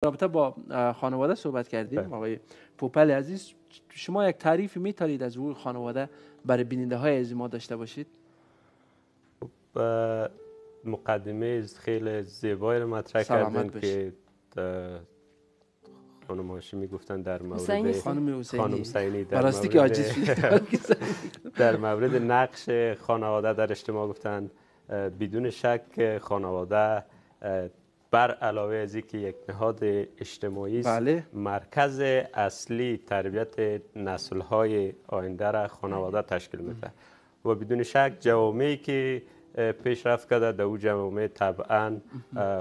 رابطه با خانواده صحبت کردیم. آقای پوپل عزیز، شما یک تعریف میتونید از حقوق خانواده برای بیننده های از ما داشته باشید؟ مقدمه خیلی زیبایی رو مطرح کردین که خانم هاشمی گفتن در مورد خانم حسینی در مورد نقش خانواده در اجتماع گفتن بدون شک خانواده بر علاوه از اینکه یک نهاد اجتماعی است، مرکز اصلی تربیت نسل‌های آینده را خانواده تشکیل میده و بدون شک جوامعی که پیشرفت کرده در اون جوامع طبعا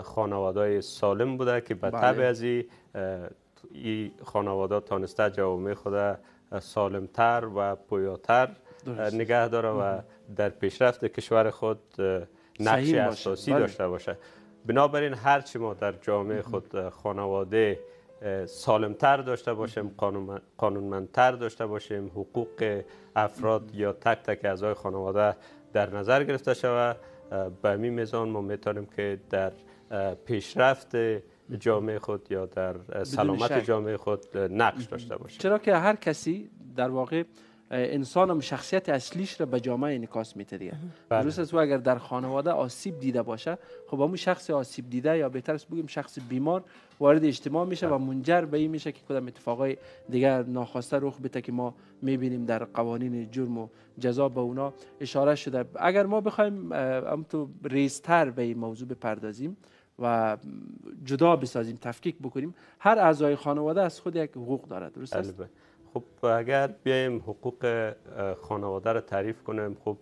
خانواده‌های سالم بوده که به تبع از این خانواده تانسته جوامع خود سالمتر و پویاتر نگه داره و در پیشرفت کشور خود نقش اساسی داشته باشه. بنابراین هرچی ما در جامعه خود خانواده سالمتر داشته باشیم، قانونمندتر داشته باشیم، حقوق افراد یا تک تک اعضای خانواده در نظر گرفته شود، به همین میزان ما میتونیم که در پیشرفت جامعه خود یا در سلامت جامعه خود نقش داشته باشیم. چرا که هر کسی در واقع انسان هم شخصیت اصلیش را به جامعه انعکاس میده دیگه. درست است. و اگر در خانواده آسیب دیده باشه، خب همون شخص آسیب دیده یا بهتر است بگیم شخص بیمار وارد اجتماع میشه و منجر به این میشه که کدام اتفاقای دیگر ناخواسته رخ بده که ما میبینیم در قوانین جرم و جزا به اونا اشاره شده. اگر ما بخوایم همونطور ریزتر به این موضوع بپردازیم و جدا بسازیم، تفکیک بکنیم، هر اعضای خانواده از خود یک حقوق داره. درست است؟ خب اگر بیایم حقوق خانواده را تعریف کنیم، خب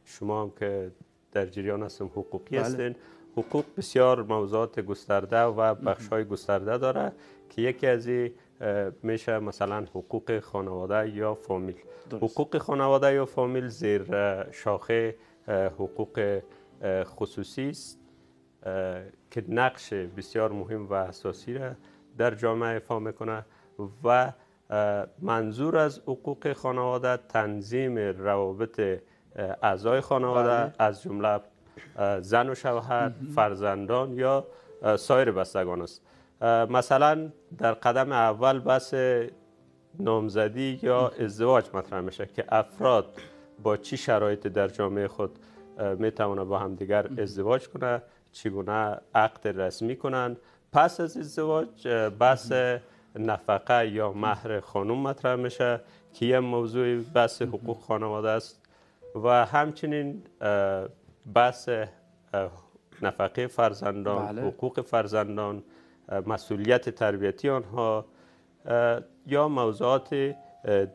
شما هم که در جریان هستیم حقوقی هستین. حقوق بسیار موضوعات گسترده و بخش‌های گسترده داره که یکی از این میشه مثلا حقوق خانواده یا فامیل. حقوق خانواده یا فامیل زیر شاخه حقوق خصوصی است که نقش بسیار مهم و اساسی را در جامعه ایفا میکنه و منظور از حقوق خانواده تنظیم روابط اعضای خانواده از جمله زن و شوهر، فرزندان یا سایر بستگان است. مثلا در قدم اول بحث نامزدی یا ازدواج مطرح میشه که افراد با چی شرایط در جامعه خود میتونه با همدیگر ازدواج کنه، چگونه عقد رسمی کنن. پس از ازدواج بحث نفقه یا مهر خانم مطرح میشه که یه موضوع بحث حقوق خانواده است و همچنین بحث نفقه فرزندان، حقوق فرزندان، مسئولیت تربیتی آنها یا موضوعات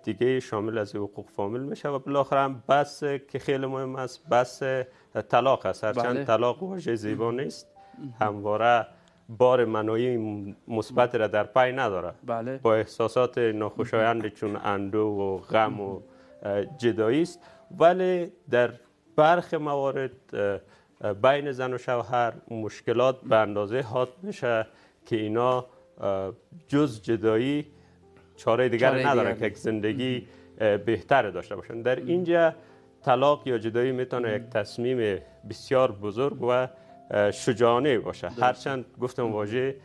دیگه شامل از حقوق فامیل میشه و بالاخره هم بحث که خیلی مهم است بحث طلاق است. هرچند طلاق واژه زیبا نیست، همواره بار منایی مثبت را در پی نداره. با احساسات ناخوشایند چون اندوه و غم و جدایی است، ولی در برخی موارد بین زن و شوهر مشکلات به اندازه حاد میشه که اینا جز جدایی چاره دیگر نداره که یک زندگی بهتر داشته باشن. در اینجا طلاق یا جدایی میتونه یک تصمیم بسیار بزرگ و شجاعانه باشه. هرچند گفتم واژه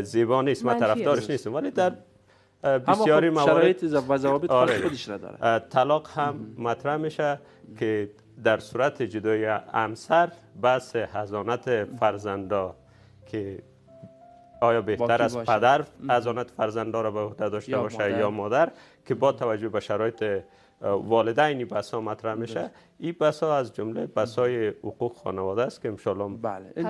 زیبا نیست، من طرفدارش نیستم، ولی در بسیاری موارد شرایط و ضوابط خودش را داره. طلاق هم مطرح میشه که در صورت جدایی همسر بحث حضانت فرزندا که آیا بهتر از پدر حضانت فرزندا را به عهده داشته باشه یا مادر، که با توجه به شرایط والدین بحثا مطرح میشه. این بحثا از جمله بحثای حقوق خانواده است که انشالله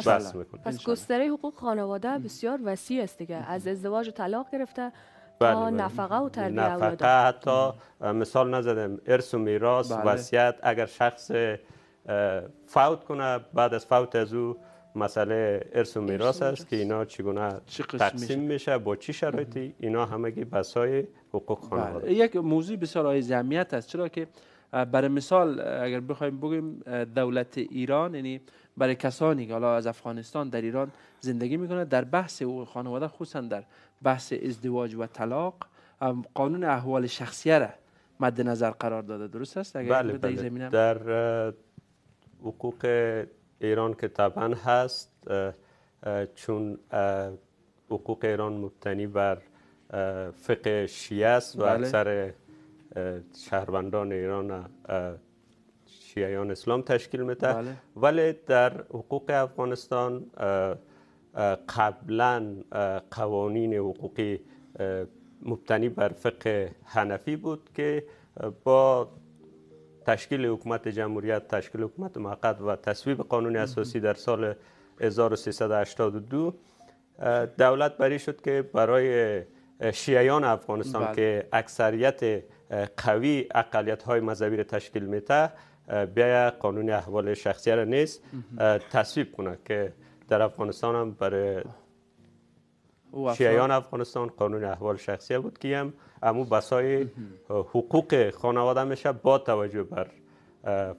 بحث میکنیم. پس گستره حقوق خانواده بسیار وسیع است دیگه، از ازدواج و طلاق گرفته تا نفقه و تربیت اولاد. نفقه، حتی مثال نزدم ارث و میراث، وصیت. اگر شخص فوت کنه، بعد از فوت از او مسئله ارث و میراث است که اینا چگونه تقسیم میشه، با چی شرایطی، اینا همگی بحث‌های حقوق خانواده. یک موضوع بسیار های اهمیت است، چرا که برای مثال اگر بخوایم بگیم دولت ایران، یعنی برای کسانی که حالا از افغانستان در ایران زندگی میکنه، در بحث حقوق خانواده خصوصا در بحث ازدواج و طلاق قانون احوال شخصیه را مد نظر قرار داده. درست است؟ بله. در حقوق ایران که طبعا هست، چون حقوق ایران مبتنی بر فقه شیعه است و اکثر شهروندان ایران شیعیان اسلام تشکیل میده. ولی در حقوق افغانستان قبلا قوانین حقوقی مبتنی بر فقه حنفی بود که با تشکیل حکومت جمهوریت، تشکیل حکومت موقت و تصویب قانون اساسی در سال 1382 دولت بری شد که برای شیعیان افغانستان که اکثریت قوی اقلیت‌های مذهبی را تشکیل میده، بیا قانون احوال شخصی را نیز تصویب کنه که در افغانستان هم برای شیعیان افغانستان قانون احوال شخصی بود که هم امو بسای حقوق خانواده میشه با توجه بر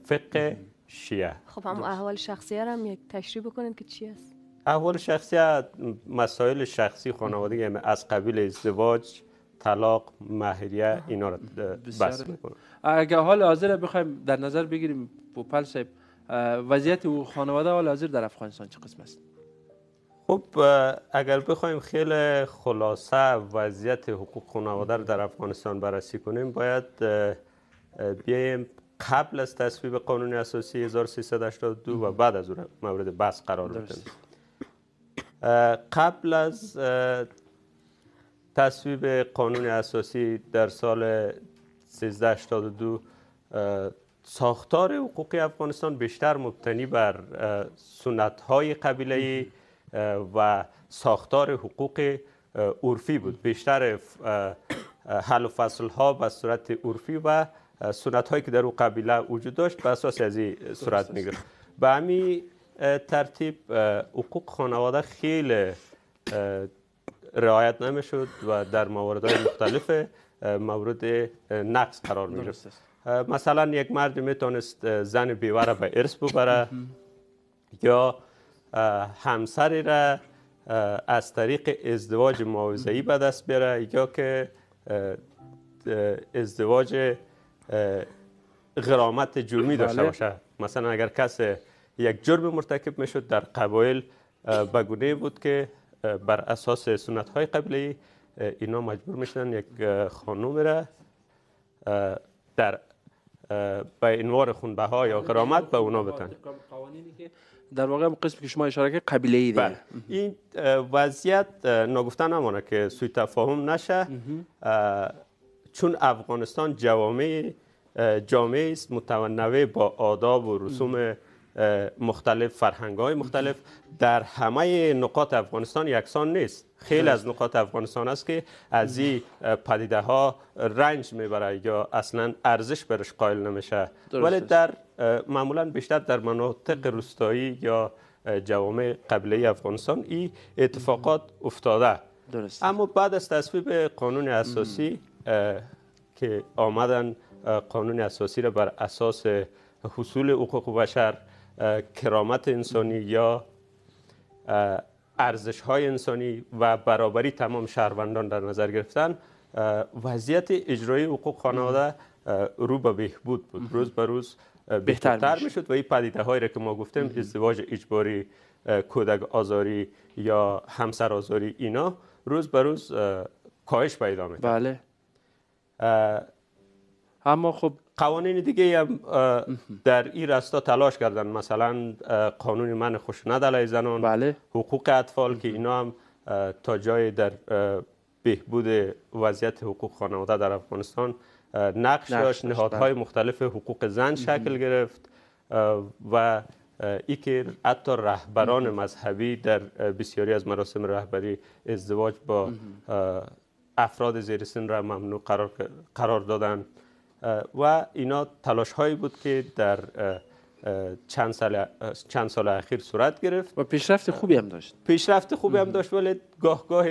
فقه شیعه. خب هم احوال شخصیه را هم یک تشریح بکنید که چی است؟ احوال شخصیه مسائل شخصی خانوادگی از قبیل ازدواج، طلاق، مهریه اینا را بحث میکنه. اگر حال حاضر بخوایم در نظر بگیریم بوپل صاحب، وضعیت او خانواده حال حاضر در افغانستان چه قسم است؟ خب اگر بخوایم خیلی خلاصه وضعیت حقوق خانواده در افغانستان بررسی کنیم، باید بیایم قبل از تصویب قانون اساسی 1382 و بعد از اون مورد بحث قرار بدیم. قبل از تصویب قانون اساسی در سال 1382 ساختار حقوقی افغانستان بیشتر مبتنی بر سنت‌های قبیله‌ای و ساختار حقوق عرفی بود. بیشتر حل و فصل‌ها به صورت عرفی و سنت‌هایی که در اون قبیله وجود داشت به اساس از این صورت می‌گرفت. به همین ترتیب حقوق خانواده خیلی رعایت نمی‌شد و در مواردهای مختلف مورد نقض قرار می‌گرفت. مثلا یک مرد میتونست زن بیوه را به ارث ببره یا همسری را از طریق ازدواج معاوضه‌ای به دست بیاره یا که ازدواج غرامت جرمی داشته باشه. مثلا اگر کسی یک جرم مرتکب میشد در قبایل به گونه بود که بر اساس سنت‌های قبلی اینا مجبور میشدن یک خانوم را در به انوار خونبها یا غرامت به اونا بتن. قوانینی که در واقع قسمی که شما اشاره کردید قبیله‌ای دیگه. این وضعیت ناگفته نمانه که سوء تفاهم نشه، چون افغانستان جامعه است متنوع با آداب و رسوم مختلف، فرهنگ‌های مختلف. در همه نقاط افغانستان یکسان نیست. خیلی از نقاط افغانستان است که از این پدیده ها رنج میبره یا اصلا ارزش برش قائل نمیشه، ولی معمولا بیشتر در مناطق روستایی یا جوامع قبیله افغانستان این اتفاقات افتاده. درست. اما بعد از تصویب قانون اساسی که آمدن قانون اساسی را بر اساس حصول حقوق بشر، کرامت انسانی یا ارزش‌های انسانی و برابری تمام شهروندان در نظر گرفتن، وضعیت اجرایی حقوق خانواده رو به بهبود بود. روز به روز بهتر میشد و این پدیده‌هایی را که ما گفتیم، ازدواج اجباری، کودک آزاری یا همسر آزاری، اینا روز به روز کاهش پیدا می‌کرد. بله. اما خب قوانین دیگه هم در این راستا تلاش کردن، مثلا قانون منع خشونت علیه زنان، بله. حقوق اطفال که اینا هم تا جای در بهبود وضعیت حقوق خانواده در افغانستان نقش داشت. نهادهای مختلف حقوق زن شکل گرفت و ای که حتی رهبران مذهبی در بسیاری از مراسم رهبری ازدواج با افراد زیر سن را ممنوع قرار دادن و اینا تلاش هایی بود که در چند سال اخیر صورت گرفت و پیشرفت خوبی هم داشت. ولی گاه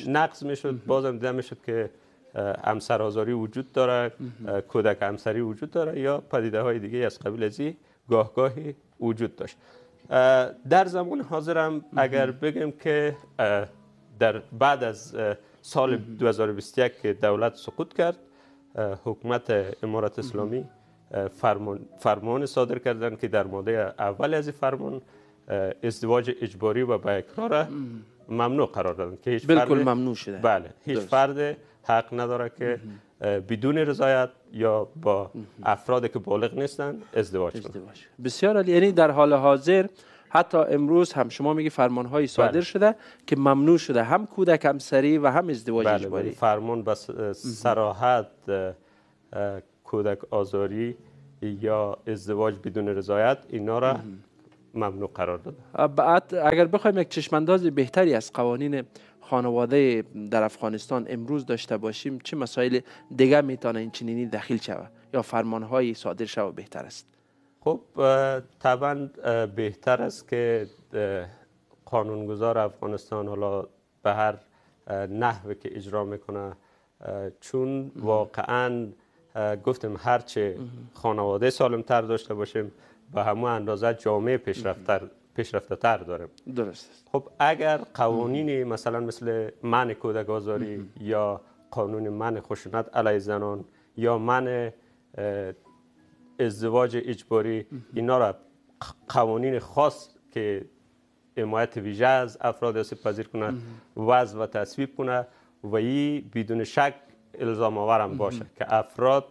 نقض میشد. بازم دیده میشد که همسرآزاری وجود داره، کودک همسری وجود داره یا پدیده های دیگه از قبیل ازی گاهی وجود داشت. در زمان حاضر هم اگر بگیم که در بعد از سال 2021 که دولت سقوط کرد، حکومت امارت اسلامی فرمان صادر کردند که در ماده اول از این فرمان ازدواج اجباری و با اکراه ممنوع قرار دادن که هیچ بالکل ممنوع شده. بله، هیچ فرد حق نداره که بدون رضایت یا با افرادی که بالغ نیستن ازدواج کنه. بسیار عالی. یعنی در حال حاضر حتی امروز هم شما میگی فرمان‌های صادر شده که ممنوع شده هم کودک همسری و هم ازدواج اجباری. فرمان به صراحت کودک آزاری یا ازدواج بدون رضایت اینا را ممنوع قرار داده. بعد اگر بخوایم یک چشمانداز بهتری از قوانین خانواده در افغانستان امروز داشته باشیم، چه مسائل دیگه میتونه این چنینی دخیل شود یا فرمان‌های صادر شود بهتر است؟ خب طبعا بهتر است که قانونگذار افغانستان حالا به هر نحوی که اجرا میکنه، چون واقعا گفتم هرچه خانواده سالمتر داشته باشیم به همون اندازه جامعه پیشرفته تر داریم. درست است. خب اگر قوانینی مثلا مثل منع کودک آزاری یا قانون منع خشونت علیه زنان یا منع ازدواج اجباری، اینا را قوانین خاص که حمایت ویژه از افراد آسیب پذیر کنه وضع و تصویب کنه و این بدون شک الزام آورم باشه که افراد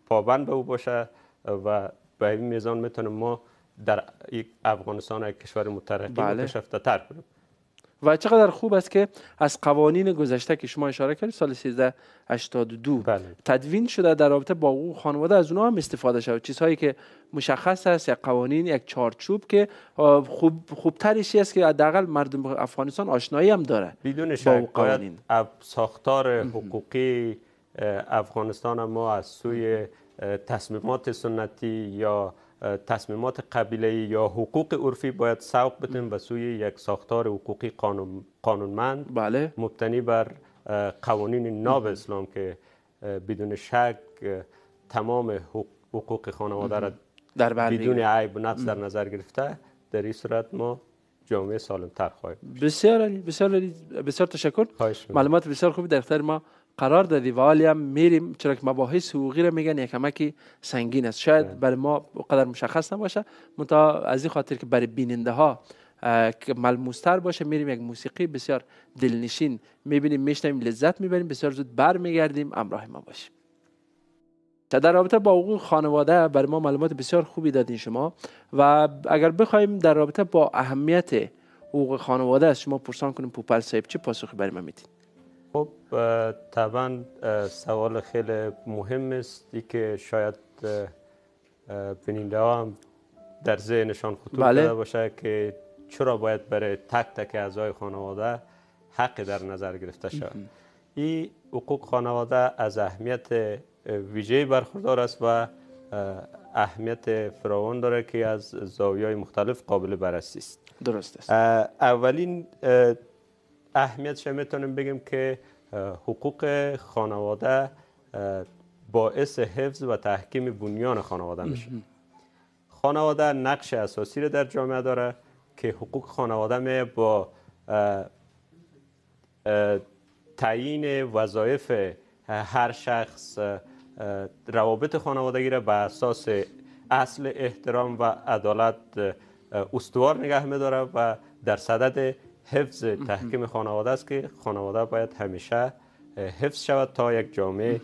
پابند به او باشه و به این میزان میتونیم ما در افغانستان یک کشور مترقی و پیشرفته تر کنیم. و چقدر خوب است که از قوانین گذشته که شما اشاره کردید سال 1382 تدوین شده در رابطه با حقوق خانواده، از اونها هم استفاده شد. چیزهایی که مشخص است، یک قوانین، یک چارچوب که خوبترش است که حداقل مردم افغانستان آشنایی هم داره. بدون شک باید ساختار حقوقی افغانستان ما از سوی تصمیمات سنتی یا تصمیمات قبیله‌ای یا حقوق عرفی باید سوق بدیم به سوی یک ساختار حقوقی قانونمند مبتنی بر قوانین ناب اسلام که بدون شک تمام حقوق خانواده را بدون عیب و نقص در نظر گرفته. در این صورت ما جامعه سالم تر خواهیم. بسیار عالی، بسیار عالی، بسیار تشکر. معلومات بسیار خوبی در اختیار ما قرار دادی و حالی هم میریم، چرا که مباحث حقوقی را میگن یک کمکی سنگین است، شاید برای ما قدر مشخص نباشه، منتها از این خاطر که برای بیننده ها ملموستر باشه میریم یک موسیقی بسیار دلنشین میبینیم، میشنویم، لذت میبریم. بسیار زود برمیگردیم، همراه ما باشیم. در رابطه با حقوق خانواده برای ما معلومات بسیار خوبی دادین شما و اگر بخوایم در رابطه با اهمیت حقوق خانواده از شما پرسان کنیم پوپل صاحب، چه پاسخی برای ما میدین؟ خب طبعا سوال خیلی مهم است که شاید بیننده ها هم در ذهنشان خطور داده باشه که چرا باید برای تک تک اعضای خانواده حق در نظر گرفته شود. این حقوق خانواده از اهمیت ویژه‌ای برخوردار است و اهمیت فراوان داره که از زاویه‌های مختلف قابل بررسی است. درست است. اولین اهمیتش میتونیم بگیم که حقوق خانواده باعث حفظ و تحکیم بنیان خانواده میشه. خانواده نقش اساسی رو در جامعه داره که حقوق خانواده می با تعیین وظایف هر شخص روابط خانوادگی را به اساس اصل احترام و عدالت استوار نگه می‌داره و در صدد حفظ تحکیم خانواده است که خانواده باید همیشه حفظ شود تا یک جامعه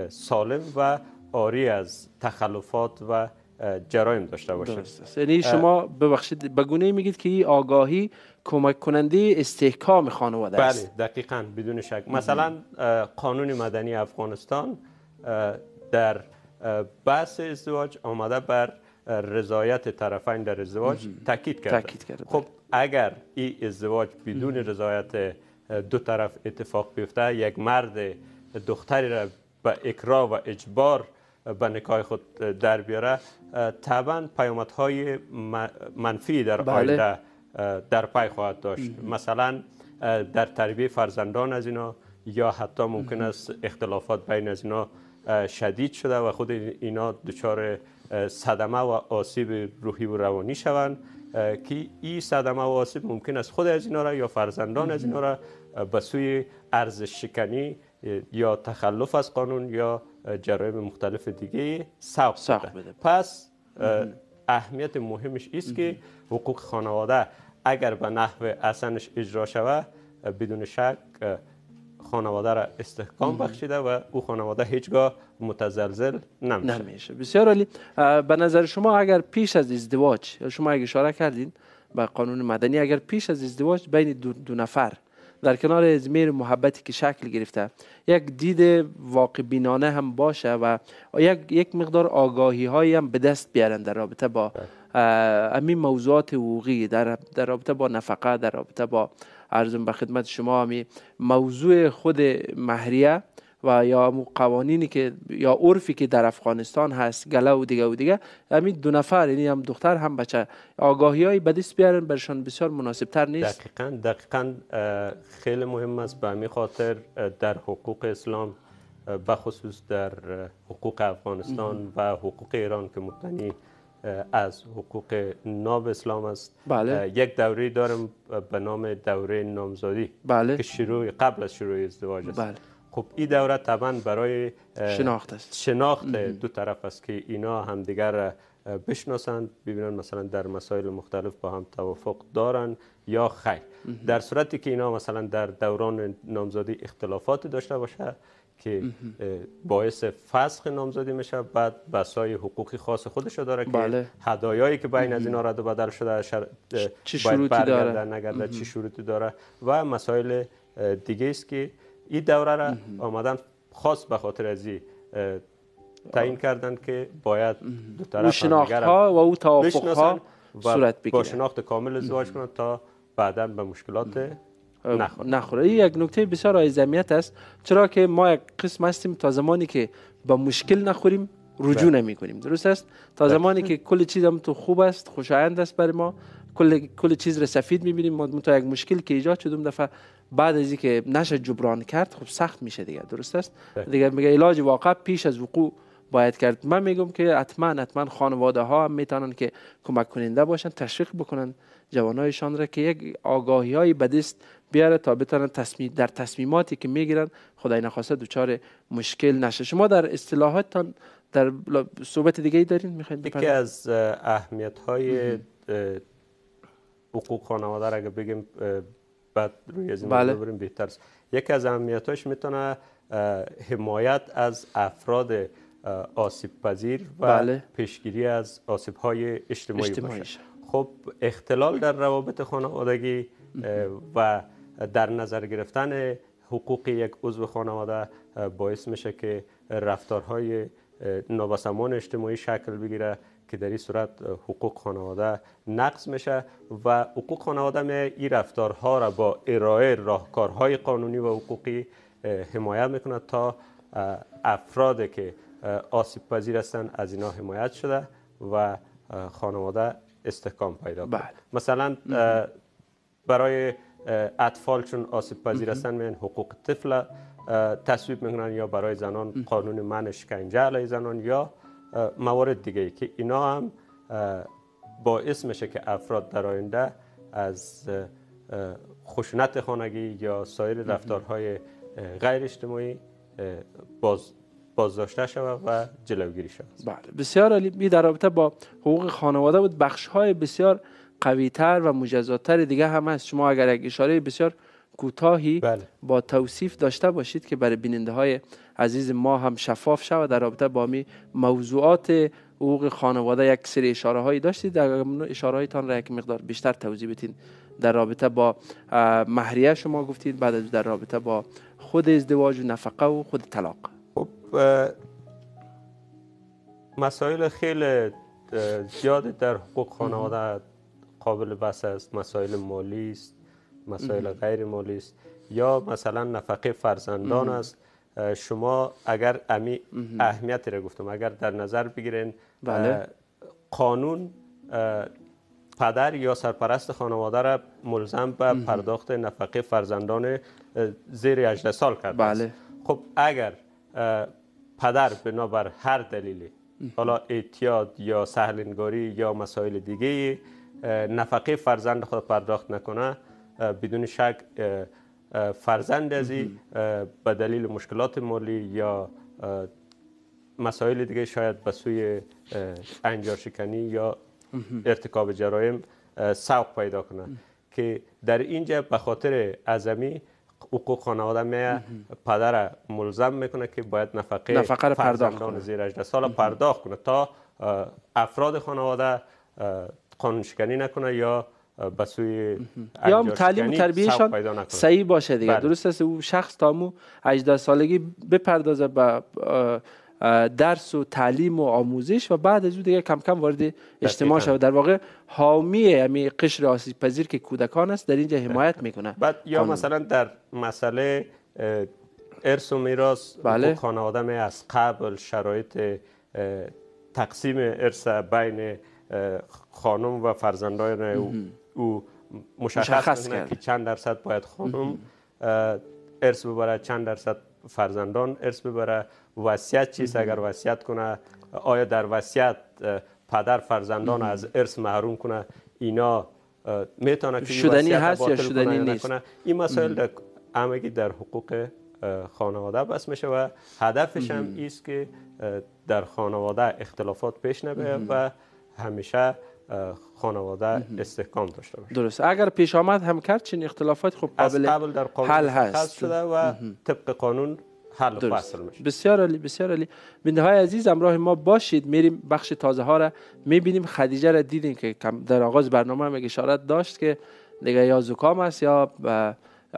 سالم و عاری از تخلفات و جرایم داشته باشه. یعنی شما ببخشید به گونه‌ای میگید که این آگاهی کمک کننده استحکام خانواده است. بله دقیقاً بدون شک. مثلا قانون مدنی افغانستان در بحث ازدواج آمده بر رضایت طرفین در ازدواج تاکید کرده. خب اگر این ازدواج بدون رضایت دو طرف اتفاق بیفته، یک مرد دختری را به اکراه و اجبار به نکاح خود در بیاره، طبعا پیامدهای منفی در آینده در پی خواهد داشت. مثلا در تربیت فرزندان از اینا یا حتی ممکن است اختلافات بین از اینا شدید شده و خود اینا دچار صدمه و آسیب روحی و روانی شوند که این صدمه و آسیب ممکن است خود از اینا را یا فرزندان از اینا را به سوی ارزش شکنی یا تخلف از قانون یا جرایم مختلف دیگه سوق بده. پس اهمیت مهمش است که حقوق خانواده اگر به نحو احسنش اجرا شود بدون شک خانواده را استحکام بخشیده و او خانواده هیچگاه متزلزل نمیشه. بسیار عالی. به نظر شما اگر پیش از ازدواج، شما اگه اشاره کردین به قانون مدنی، اگر پیش از ازدواج بین دو نفر در کنار ازمیر محبتی که شکل گرفته یک دید واقع بینانه هم باشه و یک مقدار آگاهی هایی هم به دست بیارن در رابطه با همین موضوعات حقوقی، در رابطه با نفقه، در رابطه با عرضم به خدمت شما همین موضوع خود مهریه و یا قوانینی که یا عرفی که در افغانستان هست، گله و دیگه همین دو نفر، یعنی هم دختر هم بچه، آگاهی‌های به دست بیارن برشان بسیار مناسب تر نیست؟ دقیقاً خیلی مهم است. به همین خاطر در حقوق اسلام بخصوص در حقوق افغانستان و حقوق ایران که مبتنی از حقوق ناب اسلام است، بله. یک دوره دارم به نام دوره نامزادی، بله. که قبل از شروع ازدواج است. بله. خب این دوره طبعا برای شناخت دو طرف است که اینا همدیگر را بشناسند، ببینن مثلا در مسائل مختلف با هم توافق دارن یا خیر. در صورتی که اینا مثلا در دوران نامزادی اختلافات داشته باشه که باعث فسخ نامزادی میشه، بعد بسای حقوقی خاص خودشو داره که هدایایی که بین از اینا رد و بدل شده چه شروطی داره، نگرده چه شروطی داره و مسائل دیگه است که این دوره را آمدن خاص به خاطر از تعیین کردن که باید دو طرف شناخت‌ها و او توافق‌ها صورت بگیره، با شناخت کامل ازدواج کنند تا بعداً به مشکلات نخوره. این یک نکته بسیار ای اهمیت است، چرا که ما یک قسم هستیم تا زمانی که با مشکل نخوریم رجوع نمی کنیم. درست است؟ تا زمانی که کل چیز هم تو خوب است، خوشایند است برای ما، کل چیز را سفید می‌بینیم، ما تا یک مشکل که ایجاد شد دفعه بعد از اینکه نشه جبران کرد، خب سخت میشه دیگه. درست است؟ دیگه میگه علاج واقع پیش از وقوع باید کرد. من میگم که حتما خانواده ها هم میتونن که کمک کننده باشن، تشویق بکنن جوانایشان را که یک آگاهی های به دست بیاره تا بتونن در تصمیماتی که میگیرن خدای نخواسته دچار مشکل نشه. شما در اصطلاحاتتان در صحبت دیگه ای دارین میخواین یکی از اهمیت های حقوق خانواده را اگه بگیم بعد روی از این موضوع بریم بهتر است. یکی از اهمیتاش میتونه حمایت از افراد آسیب پذیر و پیشگیری از آسیب های اجتماعی باشه. خب اختلال در روابط خانوادگی و در نظر گرفتن حقوق یک عضو خانواده باعث میشه که رفتارهای نابسامان اجتماعی شکل بگیره که در این صورت حقوق خانواده نقض میشه و حقوق خانواده این رفتارها را با ارائه راهکارهای قانونی و حقوقی حمایت میکنه تا افرادی که آسیب پذیر هستند از اینا حمایت شده و خانواده استحکام پیدا کنه. مثلا برای اطفال چون آسیب پذیر هستند میان حقوق طفل تصویب میکنن، یا برای زنان قانون منع شکنجه علیه زنان یا موارد دیگه که اینا هم باعث میشه که افراد در آینده از خشونت خانگی یا سایر رفتارهای غیر اجتماعی بازداشته شود و جلوگیری شود. بله بسیار عالی. در رابطه با حقوق خانواده بود بخش‌های بسیار قوی‌تر و مجزات‌تر دیگه هم هست. شما اگر یک اشاره بسیار کوتاهی با توصیف داشته باشید که برای بیننده‌های عزیز ما هم شفاف شود در رابطه با می موضوعات حقوق خانواده، یک سری اشاره‌هایی داشتید، اشاره‌هایتان را یک مقدار بیشتر توضیح بدین. در رابطه با مهریه شما گفتید، بعد از در رابطه با خود ازدواج و نفقه و خود طلاق. خب مسائل خیلی زیاد در حقوق خانواده قابل بحث است. مسائل مالی است، مسائل غیر مالی است، یا مثلا نفقه فرزندان است. شما اگر اهمیتی را گفتم اگر در نظر بگیرین، قانون پدر یا سرپرست خانواده را ملزم به پرداخت نفقه فرزندان زیر 18 سال کرده است. خب اگر پدر بنابر هر دلیلی، حالا اعتیاد یا سهلنگاری یا مسائل دیگه، نفقه فرزند خود پرداخت نکنه، بدون شک فرزند ازی به دلیل مشکلات مالی یا مسائل دیگه شاید به سوی انجارشکنی یا ارتکاب جرایم سوق پیدا کنه که در اینجا به خاطر اعظمی حقوق خانواده میه پدر ملزم میکنه که باید نفقه فرزندان زیر 18 سال پرداخت کنه تا افراد خانواده قانون شکنی نکنه یا به سوی یا تعلیم و تربیهشان صحیح باشه دیگه. درست است او شخص تا مو 18 سالگی بپردازه به درس و تعلیم و آموزش و بعد از اون دیگه کم کم وارد اجتماع شود. در واقع حامی همین قشر آسیب پذیر که کودکان است در اینجا حمایت میکنه. بعد یا مثلا در مسئله ارث و میراث خانواده می از قبل شرایط تقسیم ارث بین خانم و فرزندان او مشخص کرد که چند درصد باید خانم ارث ببره، چند درصد فرزندان ارث ببره. وصیت چیست اگر وصیت کنه، آیا در وصیت پدر فرزندان از ارث محروم کنه، اینا میتونه که شدنی هست یا شدنی نیست. این مسائل در همگی در حقوق خانواده بس میشه و هدفش هم ایست که در خانواده اختلافات پیش نبره و همیشه خانواده استحکام داشته باشه. درست. اگر پیش آمد هم کرد چنین اختلافات خب قابل در قانون حل هست شده و طبق قانون حل و فصل میشه. بسیار عالی، بسیار عالی. بیننده های عزیز همراه ما باشید، میریم بخش تازه ها را میبینیم. خدیجه را دیدیم که در آغاز برنامه هم اشارت داشت که دیگه یا زکام است یا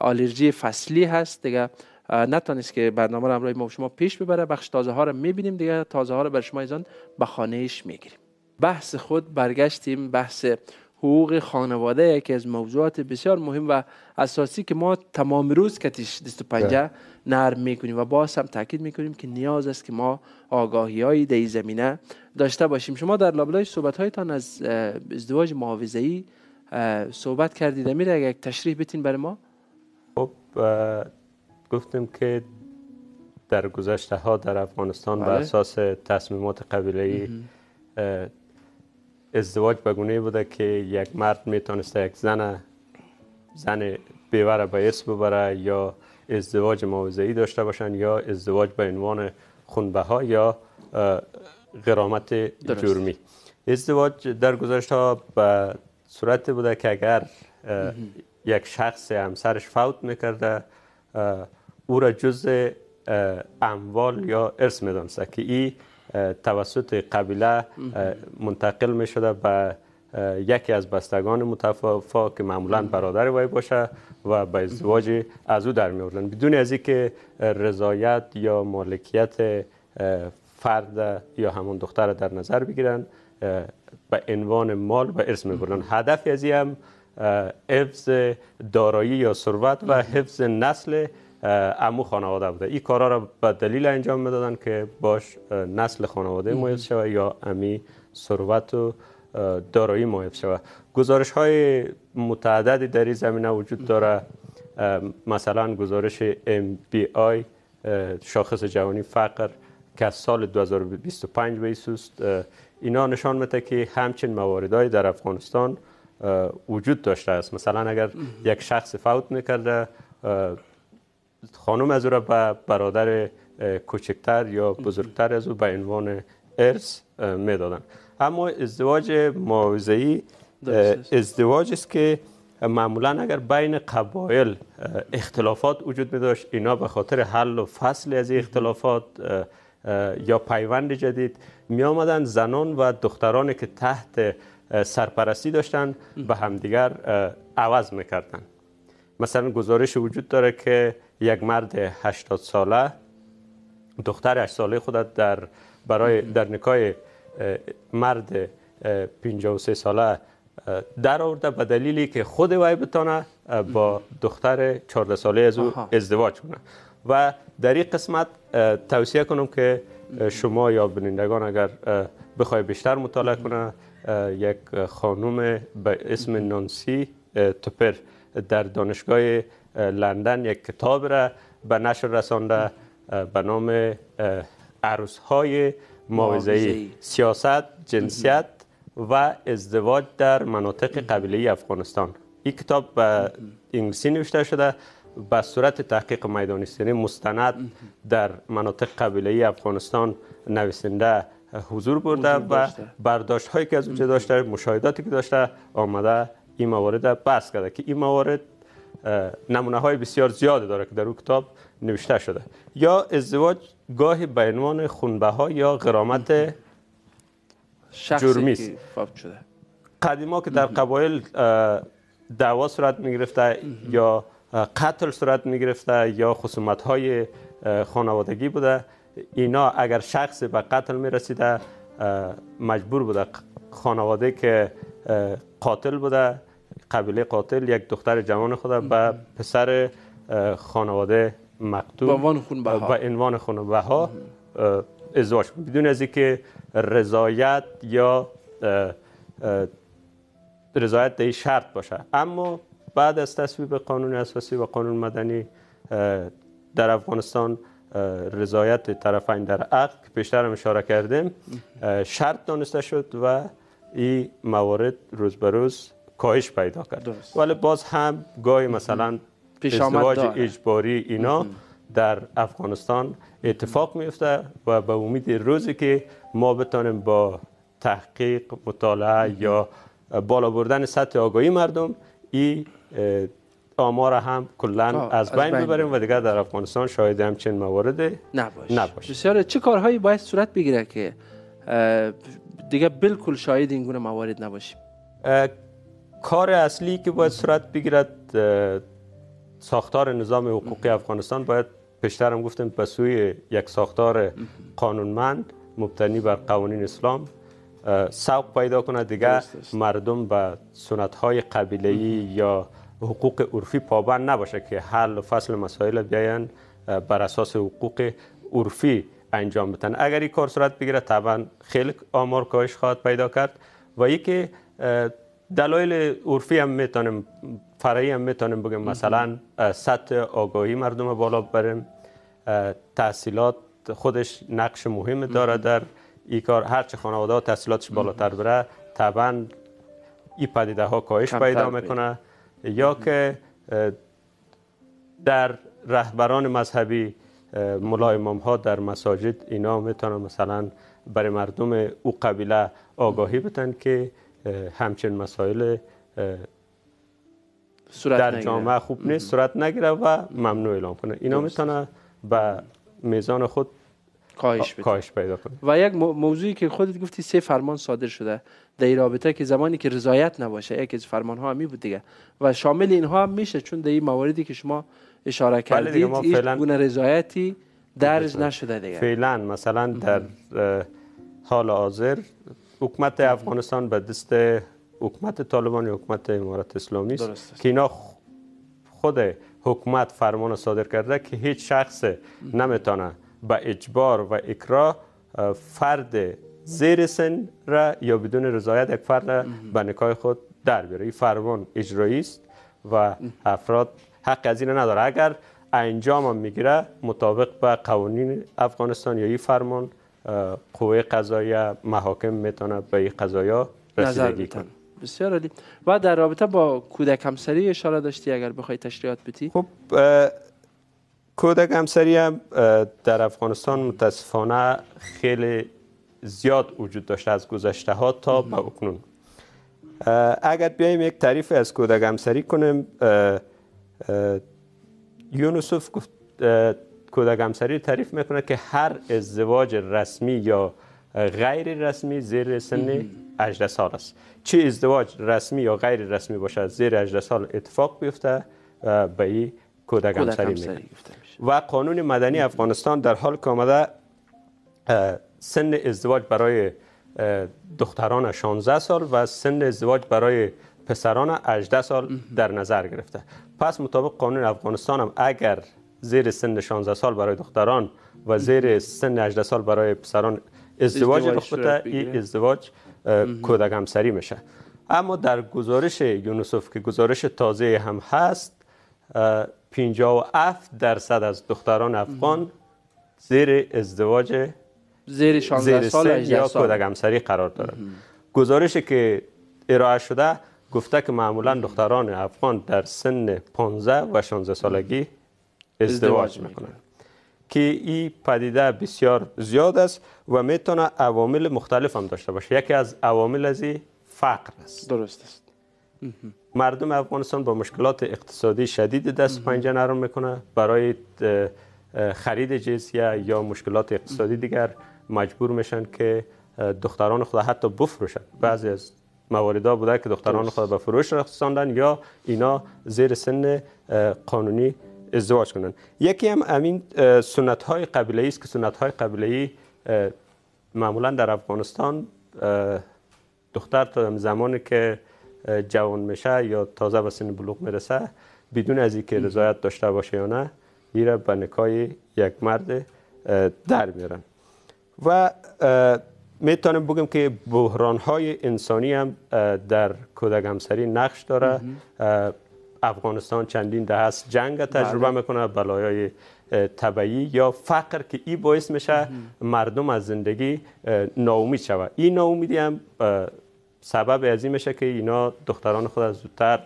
آلرژی فصلی هست دیگه، نتونست که برنامه را همراه ما و شما پیش ببره. بخش تازه ها را میبینیم دیگه، تازه ها را بر شما ایزان به خانهش میگیریم. بحث خود برگشتیم. بحث حقوق خانواده یکی از موضوعات بسیار مهم و اساسی که ما تمام روز کتیش دست و پنجه نرم میکنیم و باز هم تاکید میکنیم که نیاز است که ما آگاهی‌هایی در این زمینه داشته باشیم. شما در لابلای صحبت‌هایتان از ازدواج معاوضه‌ای صحبت کردید. امیر اگه یک تشریح بتین برای ما. خب گفتیم که در گذشته ها در افغانستان بر اساس تصمیمات قبیله‌ای ازدواج به گونه‌ای بوده که یک مرد میتونسته یک زن بیوه به ارث ببره یا ازدواج معاوضه‌ای داشته باشن یا ازدواج به عنوان خونبها یا غرامت جرمی. ازدواج در گذشته ها به صورت بوده که اگر یک شخص همسرش فوت میکرده او را جزء اموال یا ارث میدونسته که این توسط قبیله منتقل می شده به یکی از بستگان متوفا که معمولا برادر وی باشه و به ازدواج از او در می آوردن بدون از اینکه رضایت یا مالکیت فرد یا همون دختر در نظر بگیرن، به عنوان مال و ارث می بردن. هدف از این هم حفظ دارایی یا ثروت و حفظ نسل عمو خانواده بوده. این کارا را به دلیل انجام میدادن که باش نسل خانواده حفظ شود یا امی ثروت و دارایی حفظ شود. گزارش های متعددی در این زمینه وجود داره. مثلا گزارش MBI شاخص جهانی فقر که از سال 2025 به ایسوست، اینا نشان میده که همچین مواردهای در افغانستان وجود داشته است. مثلا اگر یک شخص فوت میکرده، خانم از او را به برادر کوچکتر یا بزرگتر از او به عنوان ارث میدادن. اما ازدواج معاوضه‌ای ازدواج است که معمولا اگر بین قبایل اختلافات وجود می داشت، اینا به خاطر حل و فصل از این اختلافات یا پیوند جدید می آمدن زنان و دخترانی که تحت سرپرستی داشتن به همدیگر عوض میکردن. مثلا گزارش وجود داره که یک مرد 80 ساله دختر 8 ساله خودت در نکاح مرد 53 ساله در آورده به دلیلی که خود وی بتونه با دختر 14 ساله از او ازدواج کنه. و در این قسمت توصیه کنم که شما یا بینندگان اگر بخوای بیشتر مطالعه کنه، یک خانم به اسم نانسی توپر در دانشگاه لندن یک کتاب را به نشر رسانده به نام عروس‌های معاوضه‌ای، سیاست، جنسیت و ازدواج در مناطق قبیله‌ای افغانستان. این کتاب به انگلیسی نوشته شده، به صورت تحقیق میدانی است، یعنی مستند در مناطق قبیله‌ای افغانستان نویسنده حضور برده و برداشت هایی که از اونجا داشته، مشاهداتی که داشته، آمده این موارد بحث کرده که این موارد نمونه های بسیار زیاده داره که در اون کتاب نوشته شده. یا ازدواج گاهی به عنوان خونبها یا غرامت جرمی است. قدیما که در قبایل دعوا صورت می‌گرفته یا قتل صورت می‌گرفته یا خصومت‌های خانوادگی بوده، اینا اگر شخص به قتل می‌رسیده مجبور بوده خانواده که قاتل بوده، قبیله قاتل، یک دختر جوان خود به پسر خانواده مقتول به عنوان خونبها ازدواج بدون از اینکه رضایت یا رضایت در شرط باشه. اما بعد از تصویب قانون اساسی و قانون مدنی در افغانستان رضایت طرفین در عقد که پیشتر هم اشاره کردیم شرط دانسته شد و این موارد روز به روز کاهش پیدا کرد. ولی باز هم گاهی مثلا ازدواج اجباری اینا در افغانستان اتفاق میفته و به امید روزی که ما بتانیم با تحقیق، مطالعه یا بالا بردن سطح آگاهی مردم این آمار هم کلا از بین ببریم و دیگر در افغانستان شاهد همچین موارد نباشه. بسیار. چه کارهایی باید صورت بگیره که دیگه بالکل شاهد این گونه موارد نباشیم؟ کار اصلی که باید صورت بگیرد ساختار نظام حقوقی افغانستان باید پیشتر هم گفتیم به سوی یک ساختار قانونمند مبتنی بر قوانین اسلام سوق پیدا کنه. دیگه مردم به سنت‌های قبیله‌ای یا حقوق عرفی پابند نباشه که حل و فصل مسائل بیاین بر اساس حقوق عرفی انجام بدن. اگر این کار صورت بگیره طبعا خیلی آمار کاهش خواهد پیدا کرد و یکی دلایل عرفی هم میتونیم فرعی هم میتونیم بگیم مثلا سطح آگاهی مردم بالا ببریم، تحصیلات خودش نقش مهم داره در این کار. هرچه خانواده ها تحصیلاتش بالاتر بره طبعا این پدیده ها کاهش پیدا میکنه. یا که در رهبران مذهبی ملا امام ها در مساجد اینا میتونن مثلا برای مردم او قبیله آگاهی بدن که همچین مسائل در جامعه خوب نیست، صورت نگیره و ممنوع اعلام کنه. اینا میتونه به میزان خود کاهش پیدا کنه. و یک موضوعی که خودت گفتی 3 فرمان صادر شده در این رابطه که زمانی که رضایت نباشه، یکی از فرمان ها همی بود دیگه و شامل اینها هم میشه، چون در این مواردی که شما اشاره کردید هیچ گونه رضایتی درج نشده دیگه. فعلا مثلا در حال حاضر حکومت افغانستان به دست حکومت طالبان یا حکومت امارت اسلامی است که اینا خود حکومت فرمان صادر کرده که هیچ شخص نمیتونه با اجبار و اکراه فرد زیر سن را یا بدون رضایت یک فرد به نکاح خود در بیاره. این فرمان اجرایی است و افراد حق از این نداره. اگر انجام هم میگیره مطابق با قوانین افغانستان یا این فرمان قوه قضاییه محاکم میتونه به این قضایا رسیدگی کنه. بسیار عالی. و در رابطه با کودک همسری اشاره داشتی، اگر بخوای تشریحات بدی؟ خب کودک همسری هم در افغانستان متاسفانه خیلی زیاد وجود داشته از گذشته ها تا به اکنون. اگر بیایم یک تعریف از کودک همسری کنیم، یونسوف گفت کودک همسری تعریف میکنه که هر ازدواج رسمی یا غیر رسمی زیر سن 18 سال است. چه ازدواج رسمی یا غیر رسمی باشه زیر 18 سال اتفاق بیفته به این کودک همسری میگه. و قانون مدنی افغانستان در حال که آمده سن ازدواج برای دختران 16 سال و سن ازدواج برای پسران 18 سال در نظر گرفته. پس مطابق قانون افغانستان هم اگر زیر سن 16 سال برای دختران و زیر سن 18 سال برای پسران ازدواج رخ بده، این ازدواج کودک همسری میشه. اما در گزارش یونسوف که گزارش تازه هم هست 57% از دختران افغان زیر ازدواج زیر 16 سال یا کودک همسری قرار دارند. گزارشی که ارائه شده گفته که معمولا دختران افغان در سن 15 و 16 سالگی ازدواج میکنند که این پدیده بسیار زیاد است و میتونه عوامل مختلف هم داشته باشه. یکی از عوامل از فقر است. درست است. مردم افغانستان با مشکلات اقتصادی شدید دست پنجه نرم میکنه، برای خرید جزیه یا مشکلات اقتصادی دیگر مجبور میشن که دختران خود حتی بفروشن. بعضی از مواردا بوده که دختران خود به فروش رساندن یا اینا زیر سن قانونی ازدواج کنن. یکی هم امین سنت های قبیله‌ای است که سنت های قبیله‌ای معمولا در افغانستان دختر تا زمانی که جوان میشه یا تازه به سن بلوغ میرسه بدون از اینکه رضایت داشته باشه یا نه ایره به نکاح یک مرد در میارن. و میتونم بگم که بحران های انسانی هم در کودک همسری نقش داره. افغانستان چندین دهه است جنگ تجربه میکنه، بلایای طبیعی یا فقر که این باعث میشه مردم از زندگی ناامید شود. این ناامیدی هم سبب از این میشه که اینا دختران خود از زودتر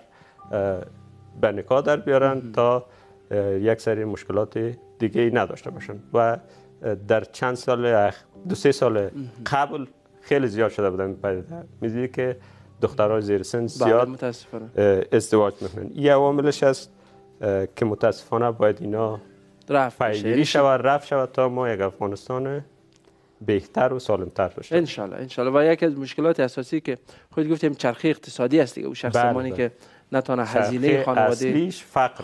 به نکاح در بیارن تا یک سری مشکلات دیگه نداشته باشن. و در چند سال 2-3 سال قبل خیلی زیاد شده بودن میدونی که دخترای زیر سن زیاد ازدواج میکنن. این عواملش است که متاسفانه باید اینا پیگیری شود، رفع شود تا ما یک افغانستان بهتر و سالمتر داشته باشیم ان شاء الله. و یکی از مشکلات اساسی که خود گفتیم چرخه اقتصادی است دیگه. او شخص زمانی که نتونه هزینه خانواده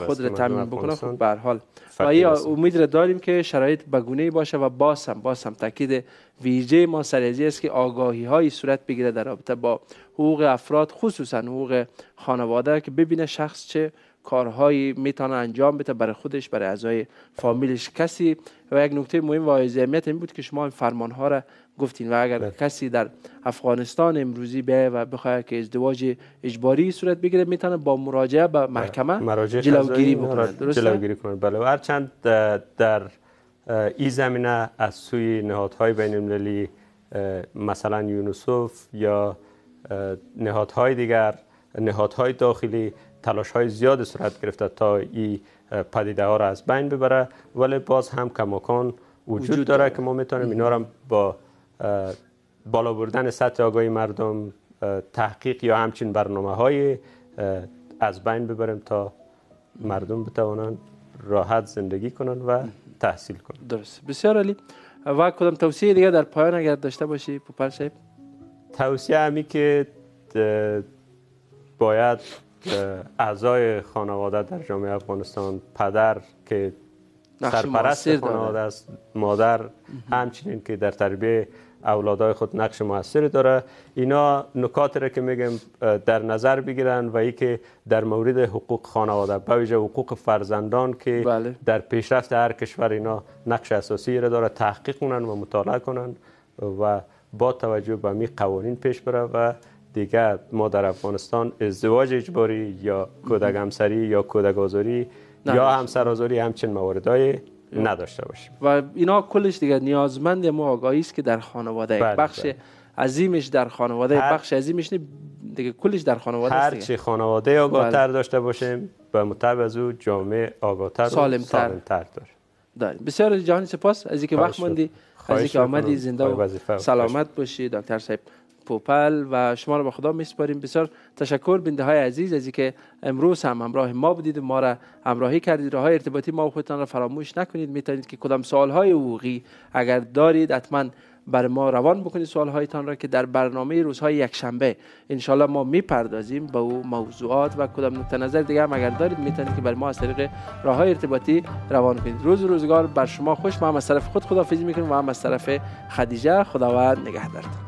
خود را تامین بکنه خب به هر حال و یا امید را داریم که شرایط بگونه‌ای باشه. و باز هم تاکید ویژه ما سر از است که آگاهی های صورت بگیره در رابطه با حقوق افراد، خصوصا حقوق خانواده، که ببینه شخص چه کارهایی میتونه انجام بده برای خودش، برای اعضای فامیلش کسی. و یک نکته مهم و از اهمیت این بود که شما این فرمان ها را گفتین و اگر کسی در افغانستان امروزی به و بخواد که ازدواج اجباری صورت بگیره میتونه با مراجعه به محکمه جلوگیری بکنه. درسته؟ جلوگیری کنه. بله. و هرچند در این زمینه از سوی نهادهای بین المللی مثلا یونیسف یا نهادهای دیگر، نهادهای داخلی تلاش‌های زیاد صورت گرفته تا این پدیده ها را از بین ببره، ولی باز هم کماکان وجود داره که ما میتونیم اینا را با بالا بردن سطح آگاهی مردم، تحقیق یا همچین برنامه‌های از بین ببریم تا مردم بتوانند راحت زندگی کنند و تحصیل کنند. درست. بسیار عالی. و کدام توصیه دیگه در پایان اگر داشته باشی پوپل صاحب؟ توصیه همی که باید اعضای خانواده در جامعه افغانستان، پدر که سرپرست خانواده است، مادر همچنین که در تربیه اولادای خود نقش موثری داره، اینا نکاتی را که میگم در نظر بگیرن و ای که در مورد حقوق خانواده به ویژه حقوق فرزندان که در پیشرفت هر کشور اینا نقش اساسی را داره تحقیق کنن و مطالعه کنن و با توجه به می قوانین پیش بره و دیگه ما در افغانستان ازدواج اجباری یا کودک همسری یا کودک آزاری یا همسرآزاری همچین مواردهای نداشته باشیم. و اینا کلش دیگه نیازمند ما آگاهی است که در خانواده بخش عظیمش در خانواده بخش عظیمش دیگه کلش در خانواده است. هر چی خانواده آگاهتر داشته باشیم به مطابق از او جامعه آگاهتر و سالمتر داریم. بسیار جهانی سپاس از اینکه وقت ماندی، از اینکه آمدی. زنده و سلامت باشی دکتر صاحب پوپل و شما را به خدا میسپاریم. بسیار تشکر بنده های عزیز از اینکه امروز هم همراه ما بودید و ما را همراهی کردید. راههای ارتباطی ما و خودتان را فراموش نکنید. میتونید که کدام سوال های حقوقی اگر دارید حتما بر ما روان بکنید سوال هایتان را که در برنامه روزهای یکشنبه ان شاء الله ما میپردازیم به او موضوعات و کدام نقطه نظر دیگه هم اگر دارید میتونید که بر ما از طریق راههای ارتباطی روان کنید. روزگار بر شما خوش. ما هم از طرف خود خداحافظی میکنیم و هم از طرف خدیجه. خداوند نگهدارتان.